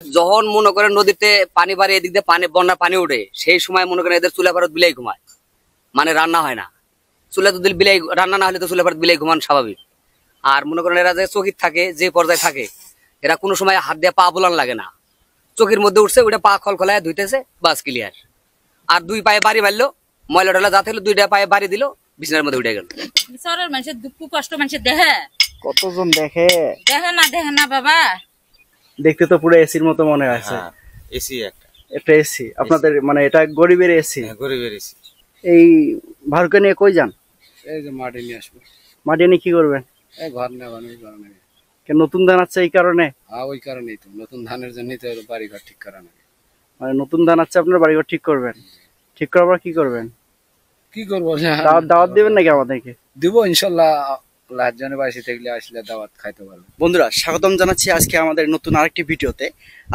যখন মনে করেন নদীতে পানি বাড়ে, এদিক দিয়ে পানি বন্যার পানি উঠে, সেই সময় মনে করেন এদের চুলা পারত বিলাই ঘুমায়, মানে রান্না হয় না। চুলা তো বিলাই রান্না না হলে তো চুলা পারত বিলাই ঘুমান স্বাভাবিক। আর মনে করেন এরা যে চকির থাকে, যে পর্যায়ে থাকে, এরা কোনো সময় হাত দিয়ে পা বোলান লাগে না। চকির মধ্যে উঠছে, ওইটা পা খলখলায় ধুইতেছে, বাস ক্লিয়ার। আর দুই পায়ে বাড়ি মারলো, ময়লা টলা যা থাকলো দুইটা পায়ে বাড়ি দিল, বিছানার মধ্যে উঠে গেল। শহরের মানুষের দুঃখ কষ্ট মানুষের দেখে, কতজন দেখে দেখে না বাবা। দেখতে তো পুরো এসির মতো মনে আছে। এসি একটা এসি আপনাদের, মানে এটা গরিবের এসি। গরিবের এসি। এই ভাড়কে নিয়ে কই যান? এই যে মাটি নিয়ে আসবো। মাটি নিয়ে কি করবেন? এই ঘর নেবানোর কারণে। নতুন ধান আছে এই কারণে? হ্যাঁ, ওই কারণেই তো। নতুন ধানের জন্যই তো বাড়ি ঘর ঠিক করা না। মানে নতুন ধান আছে, আপনার বাড়িঘর ঠিক করবেন। ঠিক করার পর কি করবেন? কি করবো, দাওয়াত দিবেন নাকি আমাদেরকে? দিব ইনশাল্লাহ। লাজনে বাসি থাকলে আসলে দাওয়াত খাইতে পারবো। বন্ধুরা, স্বাগতম জানাচ্ছি আজকে আমাদের নতুন আরেকটি ভিডিওতে।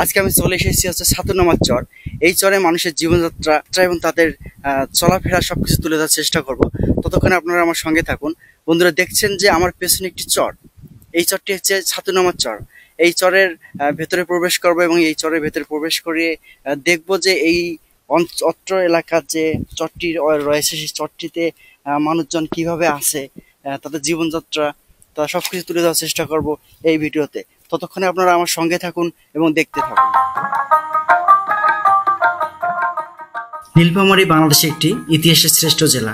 আজকে আমি চলে এসেছি হচ্ছে ছাতুনামার চর। এই চরে মানুষের জীবনযাত্রা এবং তাদের চলাফেরা সবকিছু তুলে ধরার চেষ্টা করব। ততক্ষণে আপনারা আমার সঙ্গে থাকুন। বন্ধুরা, দেখছেন যে আমার পেছনে একটি চর। এই চরটি হচ্ছে ছাতুনামার চর। এই চরের ভেতরে প্রবেশ করব এবং এই চরের ভেতরে প্রবেশ করে দেখব যে এই অত্র এলাকার যে চরটি রয়েছে, সেই চরটিতে মানুষজন কিভাবে আছে, তাদের জীবনযাত্রা, তা সবকিছু তুলে ধরার চেষ্টা করব এই ভিডিওতে। ততক্ষণে আপনারা আমার সঙ্গে থাকুন এবং দেখতে থাকুন। নীলফামারী বাংলাদেশের একটি ইতিহাসের শ্রেষ্ঠ জেলা।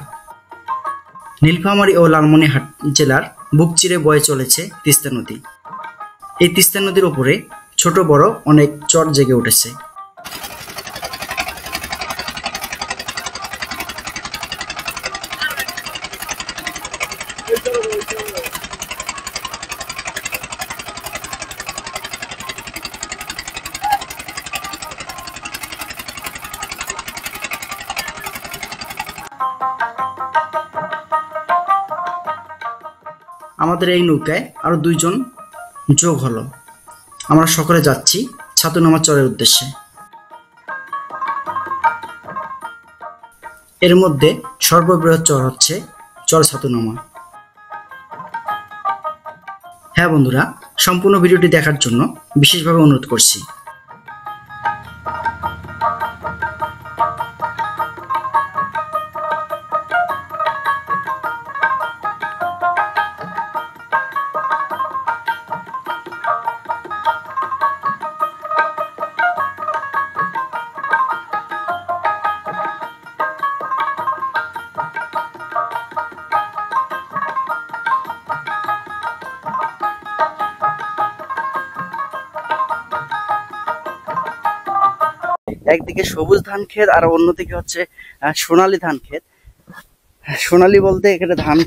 নীলফামারী ও লালমনিরহাট জেলার বুক চিরে বয়ে চলেছে তিস্তা নদী। এই তিস্তা নদীর উপরে ছোট বড় অনেক চর জেগে উঠেছে। আমাদের এই নৌকায় আরো দুইজন যোগ হলো। আমরা সকলে যাচ্ছি ছাতুনামা চরের উদ্দেশ্যে। এর মধ্যে সর্ববৃহৎ চর হচ্ছে চর ছাতুনামা। হ্যাঁ বন্ধুরা, সম্পূর্ণ ভিডিওটি দেখার জন্য বিশেষভাবে অনুরোধ করছি। একদিকে সবুজ ধান ক্ষেত আর অন্যদিকে হচ্ছে সোনালী ধান ক্ষেত। সোনালী বলতে এখানে ধান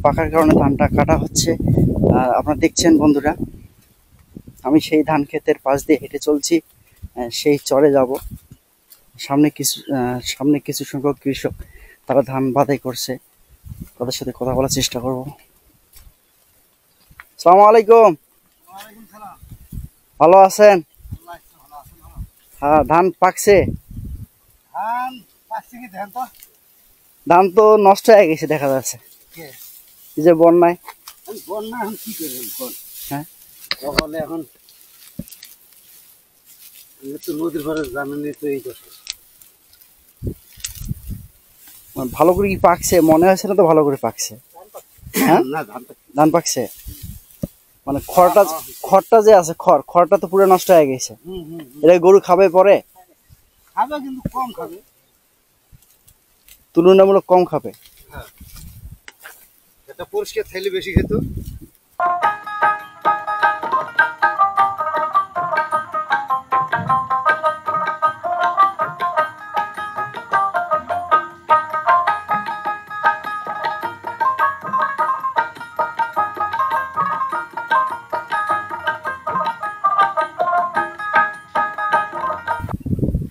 পাকার কারণে ধানটা কাটা হচ্ছে। আপনারা দেখছেন বন্ধুরা, আমি সেই ধান ক্ষেতের পাশ দিয়ে হেঁটে চলছি, সেই চরে যাব। সামনে কিছু সংখ্যক কৃষক, তারা ধান বাদাই করছে, তাদের সাথে কথা বলার চেষ্টা করব। আসসালামু আলাইকুম। ভালো আছেন? হ্যাঁ, ধান পাকছে। ধান তো নষ্ট হয়ে গেছে দেখা যাচ্ছে, এই যে বন্যায়। এখন কি করবেন? হ্যাঁ, এখন নদীর ঘরে জানেনি তো, এই কথা। ভালো করে কি পাকছে? মনে হয়েছে না তো ভালো করে পাকছে। হ্যাঁ, ধান পাকছে, মানে খড়টা যে আছে, খড়টা তো পুরো নষ্ট হয়ে গেছে। এটা গরু খাবে পরে? খাবে, কিন্তু কম খাবে, তুলনামূলক কম খাবে। হ্যাঁ, এটা পরিষ্কার থাইলে বেশি খেত।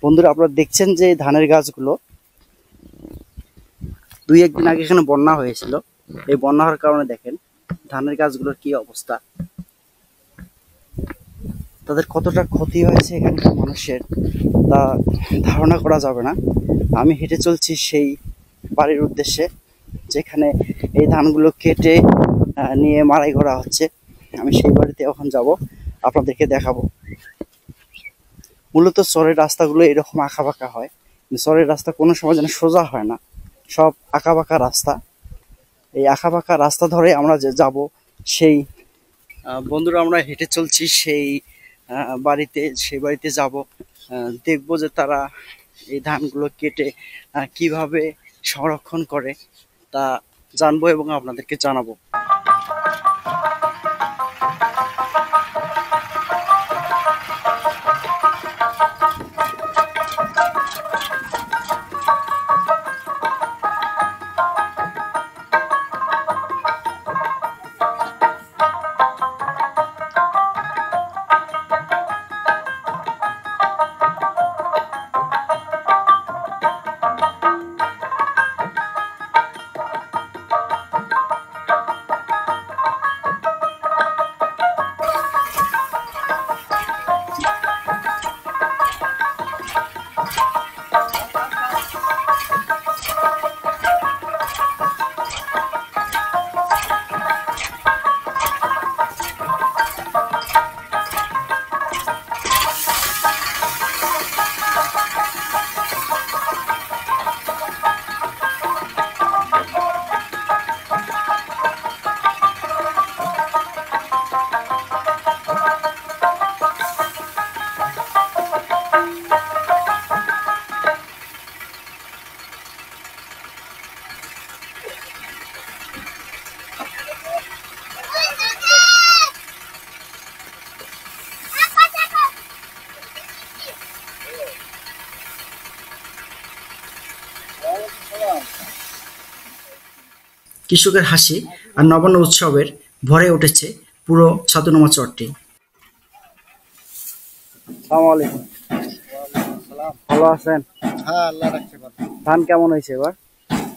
বন্ধুরা, আপনারা দেখছেন যে ধানের গাছগুলো, দুই একদিন আগে এখানে বন্যা হয়েছিল। এই বন্যা হওয়ার কারণে দেখেন ধানের গাছগুলোর কি অবস্থা, তাদের কতটা ক্ষতি হয়েছে এখানকার মানুষের, তা ধারণা করা যাবে না। আমি হেঁটে চলছি সেই বাড়ির উদ্দেশ্যে, যেখানে এই ধানগুলো কেটে নিয়ে মাড়াই করা হচ্ছে। আমি সেই বাড়িতে এখন যাব, আপনাদেরকে দেখাবো। মূলত চরের রাস্তাগুলো এরকম আঁকাবাঁকা হয়, চরের রাস্তা কোনো সময় যেন সোজা হয় না, সব আঁকাবাঁকা রাস্তা। এই আঁকাবাঁকা রাস্তা ধরে আমরা যে যাব সেই বন্ধুরা আমরা হেঁটে চলছি সেই বাড়িতে যাব, দেখবো যে তারা এই ধানগুলো কেটে কিভাবে সংরক্ষণ করে তা জানবো এবং আপনাদেরকে জানাবো। কৃষকের হাসি আর নবান্ন উৎসবের ভরে উঠেছে পুরো ছাতুনামা চরটি। আসসালামু আলাইকুম। ভালো আছেন? হ্যাঁ, আল্লাহ রাখতে পারে। ধান কেমন হয়েছে এবার?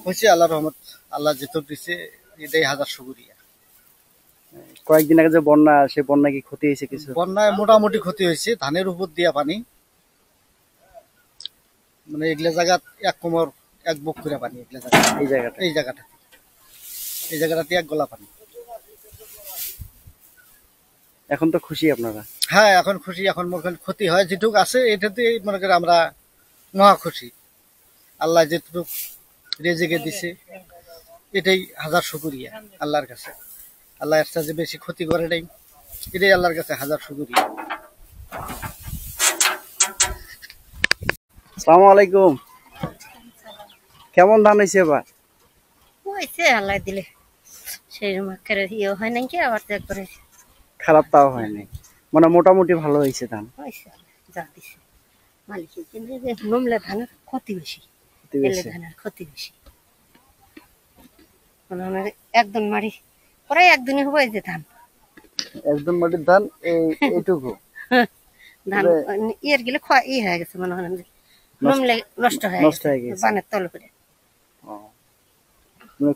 হয়েছে আল্লাহ রহমত, আল্লাহ যেতক দিচ্ছে এটাই হাজার শুকরিয়া। কয়েকদিন আগে যে বন্যা, সে বন্যা কি ক্ষতি হয়েছে কিছু? বন্যায় মোটামুটি ক্ষতি হয়েছে, ধানের উপর দিয়া পানি, মানে এগুলা জায়গা এক কোমর এক বুক করে পানি, এগুলা জায়গা এই জায়গাটাতে এক গলা পানি। এখন তো খুশি আপনারা? হ্যাঁ, এখন খুশি। এখন মনে করেন ক্ষতি হয় যেটুক আছে এটাতে মনে করেন আমরা মহা খুশি। আল্লাহ যেটুক রেজেকে দিছে এটাই হাজার শুকরিয়া আল্লাহর কাছে। আল্লাহ এর সাথে বেশি ক্ষতি করে নাই, এটাই আল্লাহর কাছে হাজার শুকরিয়া। আসসালামু আলাইকুম। কেমন ধান হয়েছে এবার? হয়েছে আল্লাহ দিলে, সেই মাকের ইয়ে হয় নাকি, আবার তো একবার খারাপ তাও হয়নি, মানে মোটামুটি ভালো হয়েছে ধান। হয়েছে যা দিছে মালিক, কিন্তু নমলে ধানের ক্ষতি বেশি, এলে ধানের ক্ষতি বেশি। একদিন মারি প্রায় একদিনই হবে যে ধান, একদম মাটির ধান এইটুকু ধান ইয়ের গেলে ই হয়ে গেছে, মনে হয় নমলে নষ্ট হয়ে গেছে বানের তল করে।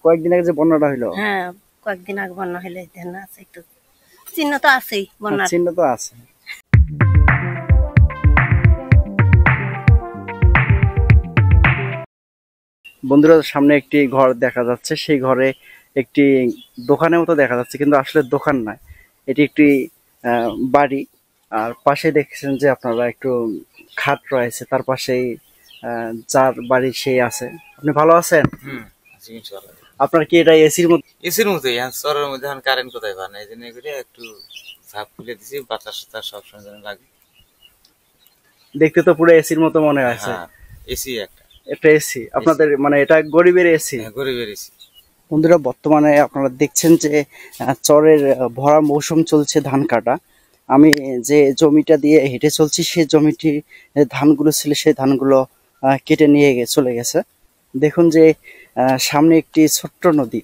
কয়েকদিন আগে যে বন্যাটা হইলো, হ্যাঁ কয়েকদিন আগে বন্যা হইলে ধান আছে, একটু চিহ্ন তো আছেই, বন্যার চিহ্ন তো আছে। বন্ধুরা, সামনে একটি ঘর দেখা যাচ্ছে, সেই ঘরে একটি দোকানের মতো দেখা যাচ্ছে, কিন্তু আসলে দোকান নয়, এটি একটি বাড়ি। আর পাশে দেখছেন যে আপনারা একটু খাট রয়েছে, তার পাশেই যার বাড়ি সেই আছে। আপনি ভালো আছেন? আপনার কি এটা এসির মতো? এসির মতোই, শহরের মধ্যে এখন কারেন্ট কোথায় পান, এই জন্য করে একটু ঝাপ খুলে দিছি, বাতাস টাতাস সবসময় যেন লাগে। দেখতে তো পুরো এসির মতো মনে আছে। এসি একটা এসি আপনাদের, মানে এটা গরিবের এসি? গরিবের এসি। বন্ধুরা, বর্তমানে আপনারা দেখছেন যে চরের ভরা মৌসুম চলছে, ধান কাটা। আমি যে জমিটা দিয়ে হেঁটে চলছি, সেই জমিটি ধানগুলো ছিল, সেই ধানগুলো কেটে নিয়ে চলে গেছে। দেখুন যে সামনে একটি ছোট্ট নদী,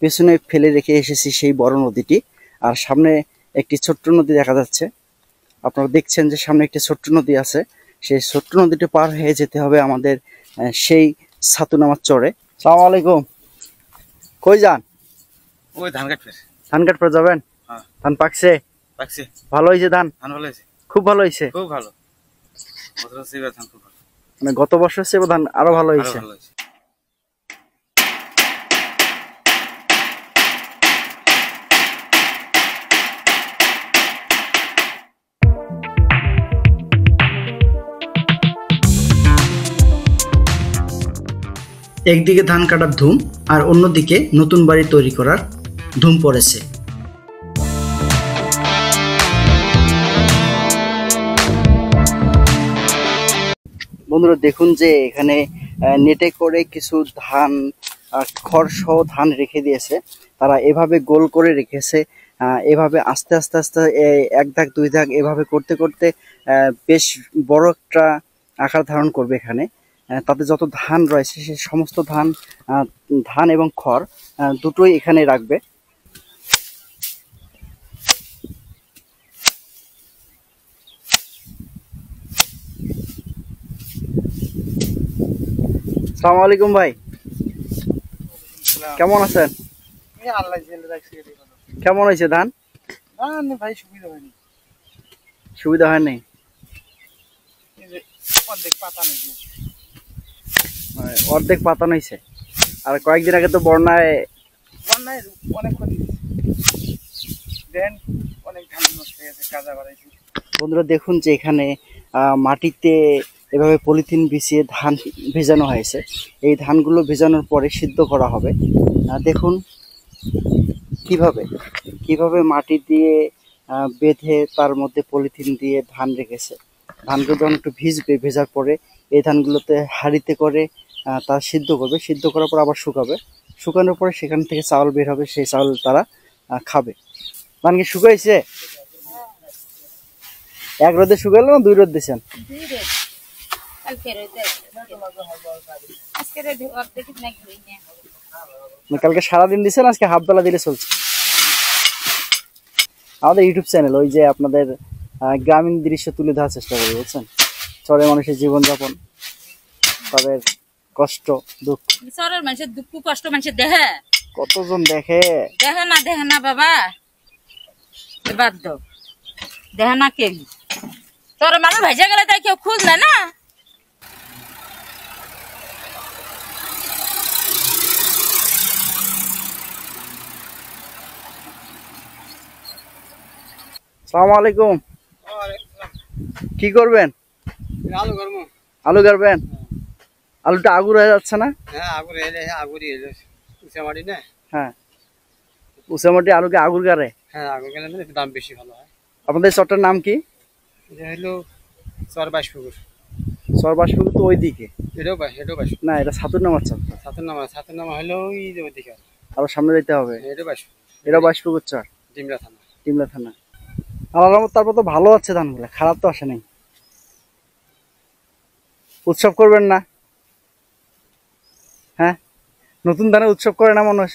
পেছনে ফেলে রেখে এসেছি সেই বড় নদীটি, আর সামনে একটি ছোট্ট নদী দেখা যাচ্ছে। আপনারা দেখছেন যে সামনে একটি ছোট্ট নদী আছে, সেই ছোট্ট নদীটি পার হয়ে যেতে হবে আমাদের সেই ছাতুনামার চরে। আসসালামু আলাইকুম। কই যান? ওই ধান কাটবে। ধান কাটতে যাবেন? ধান পাকছে? পাকছে। ভালো হয়েছে ধান? ধান ভালো হয়েছে, খুব ভালো হয়েছে। খুব ভালো। ধান খুব ভালো, মানে গত বছর চেয়ে ধান আরো ভালো হয়েছে। একদিকে ধান কাটার ধুম আর অন্যদিকে নতুন বাড়ি তৈরি করার ধুম পড়েছে। বন্ধুরা দেখুন যে এখানে নেটে করে কিছু ধান খড় সহ ধান রেখে দিয়েছে, তারা এভাবে গোল করে রেখেছে। এভাবে আস্তে আস্তে আস্তে এক দাগ দুই দাগ এভাবে করতে করতে বেশ বড় একটা আকার ধারণ করবে। এখানে তাতে যত ধান রয়েছে সে সমস্ত ধান এবং খড় দুটোই এখানে রাখবে। আসসালামু আলাইকুম ভাই, কেমন আছেন? কেমন হয়েছে ধান? ভাই সুবিধা হয়নি, সুবিধা হয়নি, অর্ধেক পাতা হয়েছে। আর কয়েকদিন আগে তো বন্যায় অনেক ক্ষতি, অনেক ধান নষ্ট হয়ে গেছে, কাজা বাড়াইছে। বন্ধুরা দেখুন যে এখানে মাটিতে এভাবে পলিথিন বিছিয়ে ধান ভেজানো হয়েছে। এই ধানগুলো ভেজানোর পরে সিদ্ধ করা হবে। দেখুন কিভাবে মাটি দিয়ে বেঁধে তার মধ্যে পলিথিন দিয়ে ধান রেখেছে। ধানগুলো যখন একটু ভিজবে, ভেজার পরে এই ধানগুলোতে হাঁড়িতে করে তারা সিদ্ধ করবে। সিদ্ধ করার পর আবার শুকাবে, শুকানোর পরে সেখান থেকে চাউল বের হবে, সেই চাউল তারা খাবে। ধান কি শুকাইছে? এক রোদে শুকাইলো না দুই রোদ দিয়েছেন? কালকে সারাদিন দিচ্ছেন, আজকে হাফ বেলা দিলে চলছে। আমাদের ইউটিউব চ্যানেল ওই যে আপনাদের গ্রামীণ দৃশ্য তুলে ধরার চেষ্টা করি, বুঝছেন? চরে মানুষের জীবনযাপন, তাদের কষ্ট দুঃখ। চরের মানুষের দুঃখ কষ্ট মানুষের দেখে, কতজন দেখে দেখে না বাবা, বাদ দাও, দেখে না কে। চরের মানুষ ভেসে গেলে তাই কেউ খুঁজ নেয় না। আসসালামু আলাইকুম, কি করবেন? আলু করবো। আলু গাড়বেন? আলুটা আগুর হয়ে যাচ্ছে না? হ্যাঁ আগুর এলে আগুরই এলে উঁচা মাটি না। হ্যাঁ, উঁচা মাটি আলুকে আগুর গাড়ে। হ্যাঁ আগুর গেলে একটু দাম বেশি ভালো হয়। আপনাদের চরটার নাম কি? এটা হলো চর বাইশপুকুর। চর বাসপুকুর তো ওইদিকে। এটাও বাইশপুর না, এটা ছাতুরনামার চর। ছাতুর নামা হলো ওই যে ওইদিকে, আরো সামনে যেতে হবে। এটা বাইশপুর, এটা বাসপুকুর চর, ডিমরা থানা। টিমলা থানা। আল্লাহর রহমতে তারপর তো ভালো আছে ধানগুলো, খারাপ তো আসে নাই। উৎসব করবেন না? হ্যাঁ, নতুন ধানের উৎসব করে না মানুষ?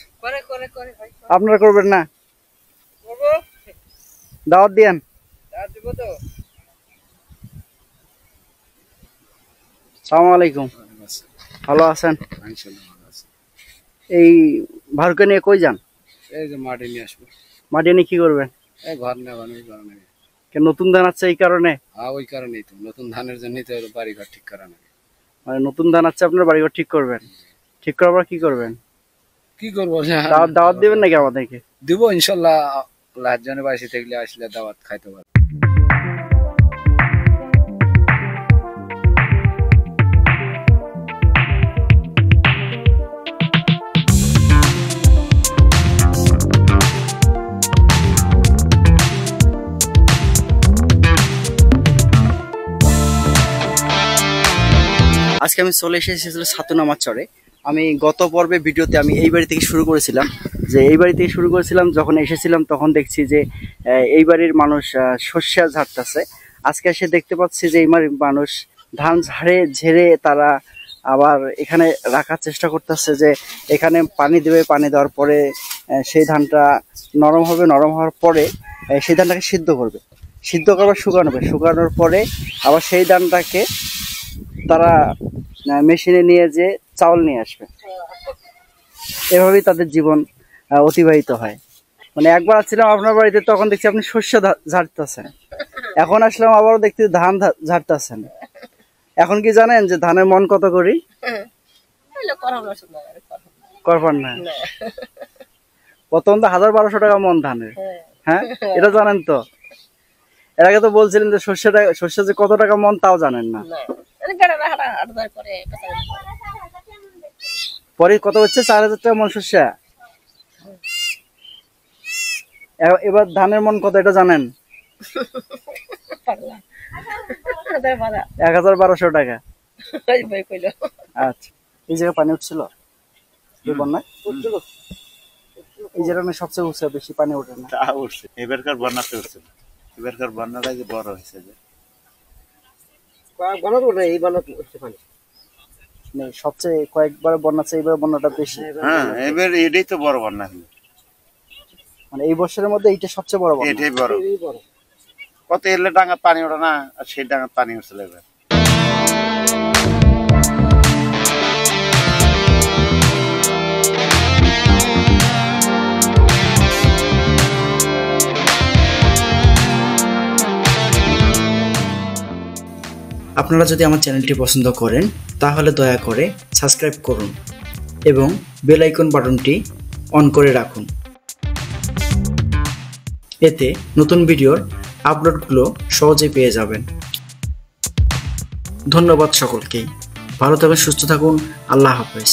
আপনারা করবেন না? দাওয়াত দিয়েন। আসসালামু আলাইকুম, ভালো আছেন? এই ভারুকে নিয়ে কই যান? এই যে মাটি নিয়ে আসবো। মাটি নিয়ে কি করবেন? এই ঘর নেওয়ানোর কারণে। নতুন ধান আছে এই কারণে? হ্যাঁ ওই কারণেই তো, নতুন ধানের জন্যই তো বাড়ি ঘর ঠিক করা লাগে। মানে নতুন ধান আছে আপনার বাড়িঘর ঠিক করবেন? ঠিক করার পর কি করবেন? কি করবো, দাওয়াত দিবেন নাকি আমাদেরকে? দিব ইনশাল্লাহ, লাজজনের বাড়ি থেকে আসলে দাওয়াত খাইতে পারবো। আজকে আমি চলে এসেছিলাম ছাতুনামার চরে। আমি গত পর্বে ভিডিওতে আমি এই বাড়ি থেকে শুরু করেছিলাম, যখন এসেছিলাম তখন দেখছি যে এই বাড়ির মানুষ শস্য ঝাড়তেছে। আজকে এসে দেখতে পাচ্ছি যে এই বাড়ির মানুষ ধান ঝেড়ে তারা আবার এখানে রাখার চেষ্টা করতেছে, যে এখানে পানি দেবে, পানি দেওয়ার পরে সেই ধানটা নরম হবে, নরম হওয়ার পরে সেই ধানটাকে সিদ্ধ করবে, সিদ্ধ করবার শুকানোর পরে আবার সেই ধানটাকে তারা মেশিনে নিয়ে যে চাউল নিয়ে আসবে। এভাবেই তাদের জীবন অতিবাহিত হয়। মানে একবার ছিলাম আপনার বাড়িতে, তখন দেখছি আপনি শস্য ঝাড়তেছেন, এখন আসলাম আবারও দেখছি ধান ঝাড়তেছেন। এখন কি জানেন যে ধানের মন কত করি? করবেন না? প্রথম তো 1000-1200 টাকা মন ধানের। হ্যাঁ, এটা জানেন তো? এর আগে তো বলছিলেন যে শস্য যে কত টাকা মন তাও জানেন না। পরে কত হচ্ছে 4,000 টাকা মন শস্যা। এবার ধানের মন কত এটা জানেন? 1,1200 টাকা। আচ্ছা, এই জায়গায় পানি উঠছিল এই বন্যায়? এই জায়গায় সবচেয়ে উঠছে, বেশি পানি ওঠে না? উঠছে, এবারকার বন্যাতে উঠছে না। এবারকার বন্যাটা যে বড় হয়েছে যে সবচেয়ে কয়েকবার বন্যা চেয়ে এবার বন্যাটা বেশি। হ্যাঁ, এবার এটাই তো বড় বন্যা হলো, মানে এই বছরের মধ্যে এইটা সবচেয়ে বড় বন্যা। এটাই বড়। কত এলে ডাঙা পানি ওঠে না, আর সেই ডাঙা পানি উঠছিল এবার। আপনারা যদি আমার চ্যানেলটি পছন্দ করেন তাহলে দয়া করে সাবস্ক্রাইব করুন এবং বেল আইকন বাটনটি অন করে রাখুন। এতে নতুন ভিডিওর আপলোডগুলো সহজেই পেয়ে যাবেন। ধন্যবাদ সকলকেই। ভালো থাকুন, সুস্থ থাকুন। আল্লাহ হাফেজ।